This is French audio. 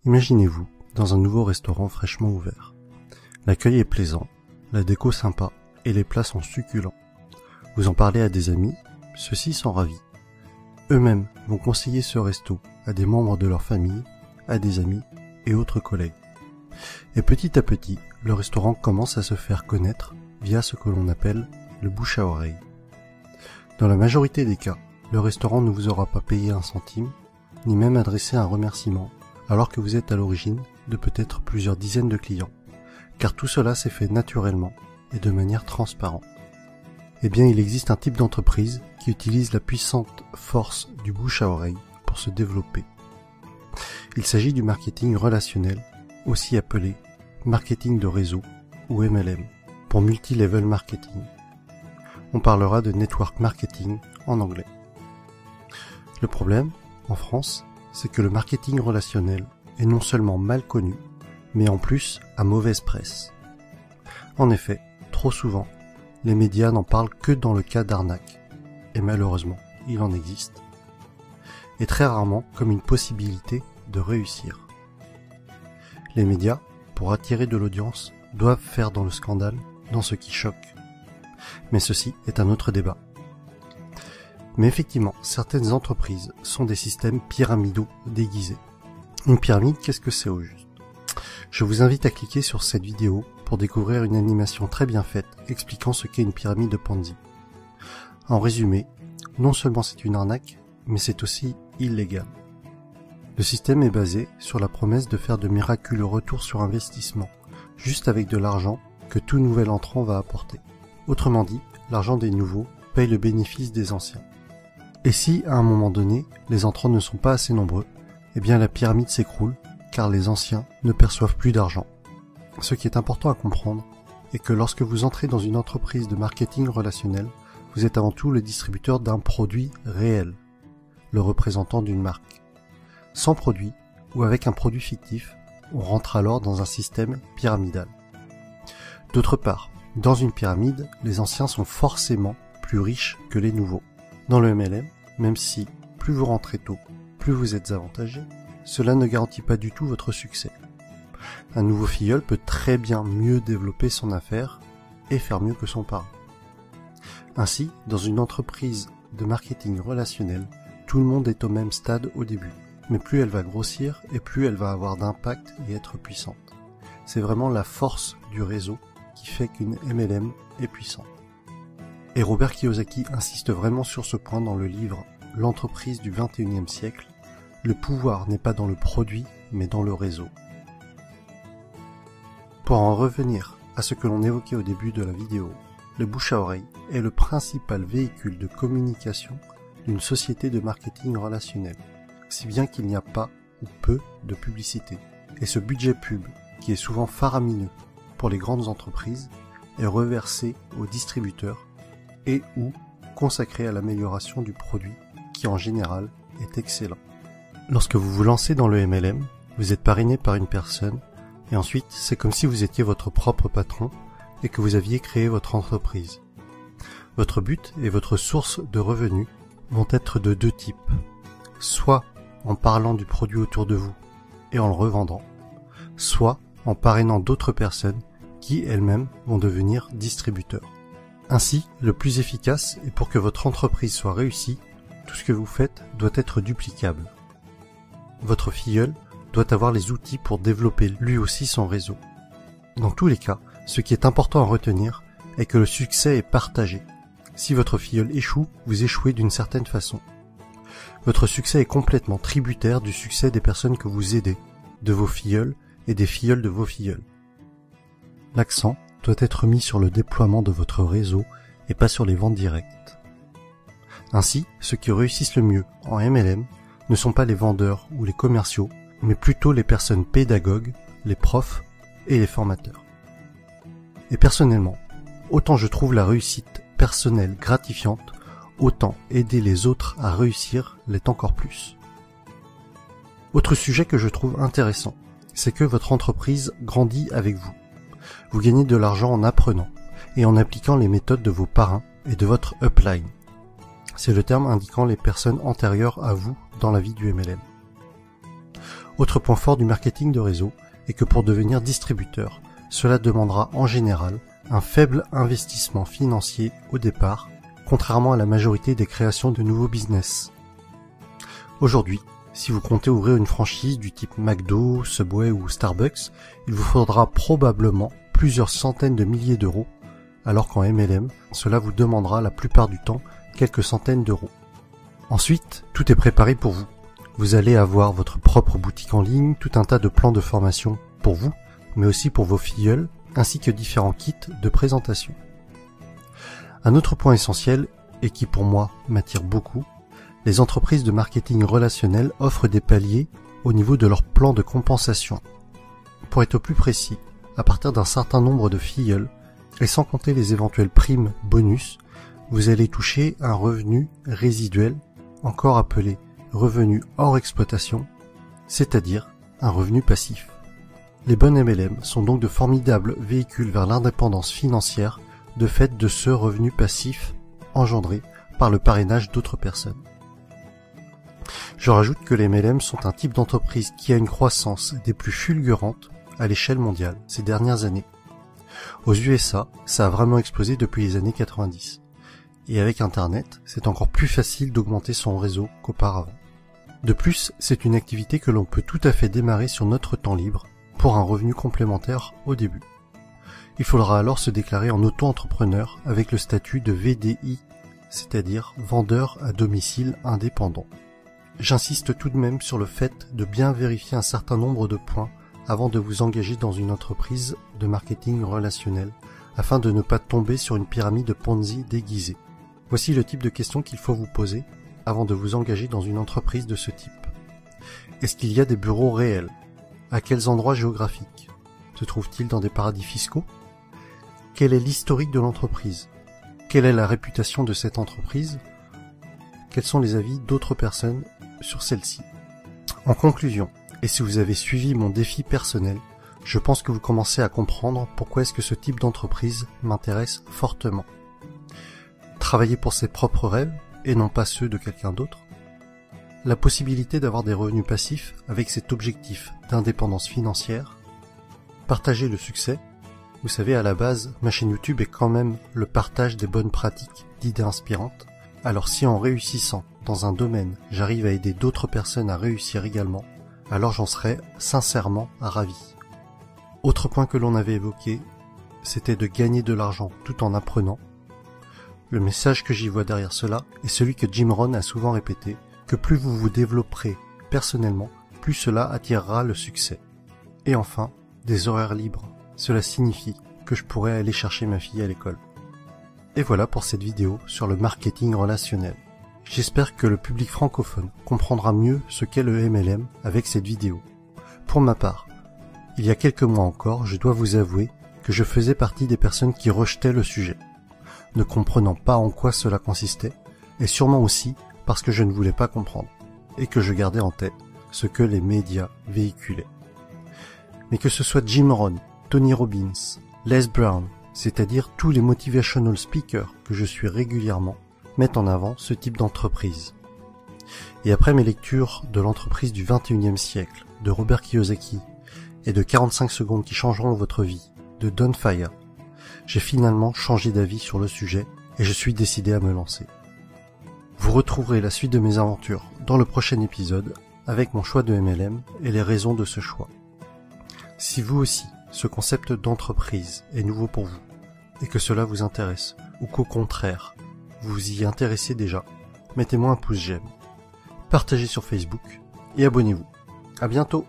Imaginez-vous dans un nouveau restaurant fraîchement ouvert. L'accueil est plaisant, la déco sympa et les plats sont succulents. Vous en parlez à des amis, ceux-ci sont ravis. Eux-mêmes vont conseiller ce resto à des membres de leur famille, à des amis et autres collègues. Et petit à petit, le restaurant commence à se faire connaître via ce que l'on appelle le bouche à oreille. Dans la majorité des cas, le restaurant ne vous aura pas payé un centime, ni même adressé un remerciement, alors que vous êtes à l'origine de peut-être plusieurs dizaines de clients, car tout cela s'est fait naturellement et de manière transparente. Eh bien, il existe un type d'entreprise qui utilise la puissante force du bouche à oreille pour se développer. Il s'agit du marketing relationnel, aussi appelé marketing de réseau ou MLM, pour multi-level marketing. On parlera de network marketing en anglais. Le problème, en France, c'est que le marketing relationnel est non seulement mal connu, mais en plus à mauvaise presse. En effet, trop souvent, les médias n'en parlent que dans le cas d'arnaque, et malheureusement, il en existe, et très rarement comme une possibilité de réussir. Les médias, pour attirer de l'audience, doivent faire dans le scandale, dans ce qui choque. Mais ceci est un autre débat. Mais effectivement, certaines entreprises sont des systèmes pyramidaux déguisés. Une pyramide, qu'est-ce que c'est au juste? Je vous invite à cliquer sur cette vidéo pour découvrir une animation très bien faite expliquant ce qu'est une pyramide de Ponzi. En résumé, non seulement c'est une arnaque, mais c'est aussi illégal. Le système est basé sur la promesse de faire de miraculeux retours sur investissement, juste avec de l'argent que tout nouvel entrant va apporter. Autrement dit, l'argent des nouveaux paye le bénéfice des anciens. Et si, à un moment donné, les entrants ne sont pas assez nombreux, eh bien la pyramide s'écroule, car les anciens ne perçoivent plus d'argent. Ce qui est important à comprendre est que lorsque vous entrez dans une entreprise de marketing relationnel, vous êtes avant tout le distributeur d'un produit réel, le représentant d'une marque. Sans produit, ou avec un produit fictif, on rentre alors dans un système pyramidal. D'autre part, dans une pyramide, les anciens sont forcément plus riches que les nouveaux. Dans le MLM, même si plus vous rentrez tôt, plus vous êtes avantagé, cela ne garantit pas du tout votre succès. Un nouveau filleul peut très bien mieux développer son affaire et faire mieux que son parent. Ainsi, dans une entreprise de marketing relationnel, tout le monde est au même stade au début, mais plus elle va grossir et plus elle va avoir d'impact et être puissante. C'est vraiment la force du réseau qui fait qu'une MLM est puissante. Et Robert Kiyosaki insiste vraiment sur ce point dans le livre « L'entreprise du 21e siècle ». Le pouvoir n'est pas dans le produit, mais dans le réseau. Pour en revenir à ce que l'on évoquait au début de la vidéo, le bouche à oreille est le principal véhicule de communication d'une société de marketing relationnel, si bien qu'il n'y a pas ou peu de publicité. Et ce budget pub, qui est souvent faramineux pour les grandes entreprises, est reversé aux distributeurs et ou consacré à l'amélioration du produit, qui en général est excellent. Lorsque vous vous lancez dans le MLM, vous êtes parrainé par une personne, et ensuite c'est comme si vous étiez votre propre patron et que vous aviez créé votre entreprise. Votre but et votre source de revenus vont être de deux types. Soit en parlant du produit autour de vous et en le revendant, soit en parrainant d'autres personnes qui elles-mêmes vont devenir distributeurs. Ainsi, le plus efficace et pour que votre entreprise soit réussie, tout ce que vous faites doit être duplicable. Votre filleul doit avoir les outils pour développer lui aussi son réseau. Dans tous les cas, ce qui est important à retenir est que le succès est partagé. Si votre filleul échoue, vous échouez d'une certaine façon. Votre succès est complètement tributaire du succès des personnes que vous aidez, de vos filleuls et des filleuls de vos filleuls. L'accent doit être mis sur le déploiement de votre réseau et pas sur les ventes directes. Ainsi, ceux qui réussissent le mieux en MLM ne sont pas les vendeurs ou les commerciaux, mais plutôt les personnes pédagogues, les profs et les formateurs. Et personnellement, autant je trouve la réussite personnelle gratifiante, autant aider les autres à réussir l'est encore plus. Autre sujet que je trouve intéressant, c'est que votre entreprise grandit avec vous. Vous gagnez de l'argent en apprenant et en appliquant les méthodes de vos parrains et de votre upline. C'est le terme indiquant les personnes antérieures à vous dans la vie du MLM. Autre point fort du marketing de réseau est que pour devenir distributeur, cela demandera en général un faible investissement financier au départ, contrairement à la majorité des créations de nouveaux business. Aujourd'hui, si vous comptez ouvrir une franchise du type McDo, Subway ou Starbucks, il vous faudra probablement plusieurs centaines de milliers d'euros, alors qu'en MLM, cela vous demandera la plupart du temps quelques centaines d'euros. Ensuite, tout est préparé pour vous. Vous allez avoir votre propre boutique en ligne, tout un tas de plans de formation pour vous, mais aussi pour vos filleuls, ainsi que différents kits de présentation. Un autre point essentiel, et qui pour moi m'attire beaucoup, les entreprises de marketing relationnel offrent des paliers au niveau de leur plan de compensation. Pour être plus précis, à partir d'un certain nombre de filleuls, et sans compter les éventuelles primes bonus, vous allez toucher un revenu résiduel, encore appelé revenu hors exploitation, c'est-à-dire un revenu passif. Les bonnes MLM sont donc de formidables véhicules vers l'indépendance financière de fait de ce revenu passif engendré par le parrainage d'autres personnes. Je rajoute que les MLM sont un type d'entreprise qui a une croissance des plus fulgurantes à l'échelle mondiale ces dernières années. Aux USA, ça a vraiment explosé depuis les années 90. Et avec Internet, c'est encore plus facile d'augmenter son réseau qu'auparavant. De plus, c'est une activité que l'on peut tout à fait démarrer sur notre temps libre pour un revenu complémentaire au début. Il faudra alors se déclarer en auto-entrepreneur avec le statut de VDI, c'est-à-dire vendeur à domicile indépendant. J'insiste tout de même sur le fait de bien vérifier un certain nombre de points avant de vous engager dans une entreprise de marketing relationnel, afin de ne pas tomber sur une pyramide Ponzi déguisée. Voici le type de questions qu'il faut vous poser avant de vous engager dans une entreprise de ce type. Est-ce qu'il y a des bureaux réels? À quels endroits géographiques? Se trouve-t-il dans des paradis fiscaux? Quel est l'historique de l'entreprise? Quelle est la réputation de cette entreprise? Quels sont les avis d'autres personnes sur celle-ci? En conclusion, et si vous avez suivi mon défi personnel, je pense que vous commencez à comprendre pourquoi est-ce que ce type d'entreprise m'intéresse fortement. Travailler pour ses propres rêves et non pas ceux de quelqu'un d'autre. La possibilité d'avoir des revenus passifs avec cet objectif d'indépendance financière. Partager le succès. Vous savez, à la base, ma chaîne YouTube est quand même le partage des bonnes pratiques, d'idées inspirantes. Alors si en réussissant dans un domaine, j'arrive à aider d'autres personnes à réussir également, alors j'en serais sincèrement ravi. Autre point que l'on avait évoqué, c'était de gagner de l'argent tout en apprenant. Le message que j'y vois derrière cela est celui que Jim Rohn a souvent répété, que plus vous vous développerez personnellement, plus cela attirera le succès. Et enfin, des horaires libres. Cela signifie que je pourrais aller chercher ma fille à l'école. Et voilà pour cette vidéo sur le marketing relationnel. J'espère que le public francophone comprendra mieux ce qu'est le MLM avec cette vidéo. Pour ma part, il y a quelques mois encore, je dois vous avouer que je faisais partie des personnes qui rejetaient le sujet, ne comprenant pas en quoi cela consistait, et sûrement aussi parce que je ne voulais pas comprendre, et que je gardais en tête ce que les médias véhiculaient. Mais que ce soit Jim Rohn, Tony Robbins, Les Brown, c'est-à-dire tous les motivational speakers que je suis régulièrement, mettent en avant ce type d'entreprise. Et après mes lectures de l'entreprise du 21e siècle, de Robert Kiyosaki, et de 45 secondes qui changeront votre vie, de Don Faya, j'ai finalement changé d'avis sur le sujet et je suis décidé à me lancer. Vous retrouverez la suite de mes aventures dans le prochain épisode avec mon choix de MLM et les raisons de ce choix. Si vous aussi, ce concept d'entreprise est nouveau pour vous et que cela vous intéresse ou qu'au contraire, vous vous y intéressez déjà, mettez-moi un pouce j'aime, partagez sur Facebook et abonnez-vous. À bientôt!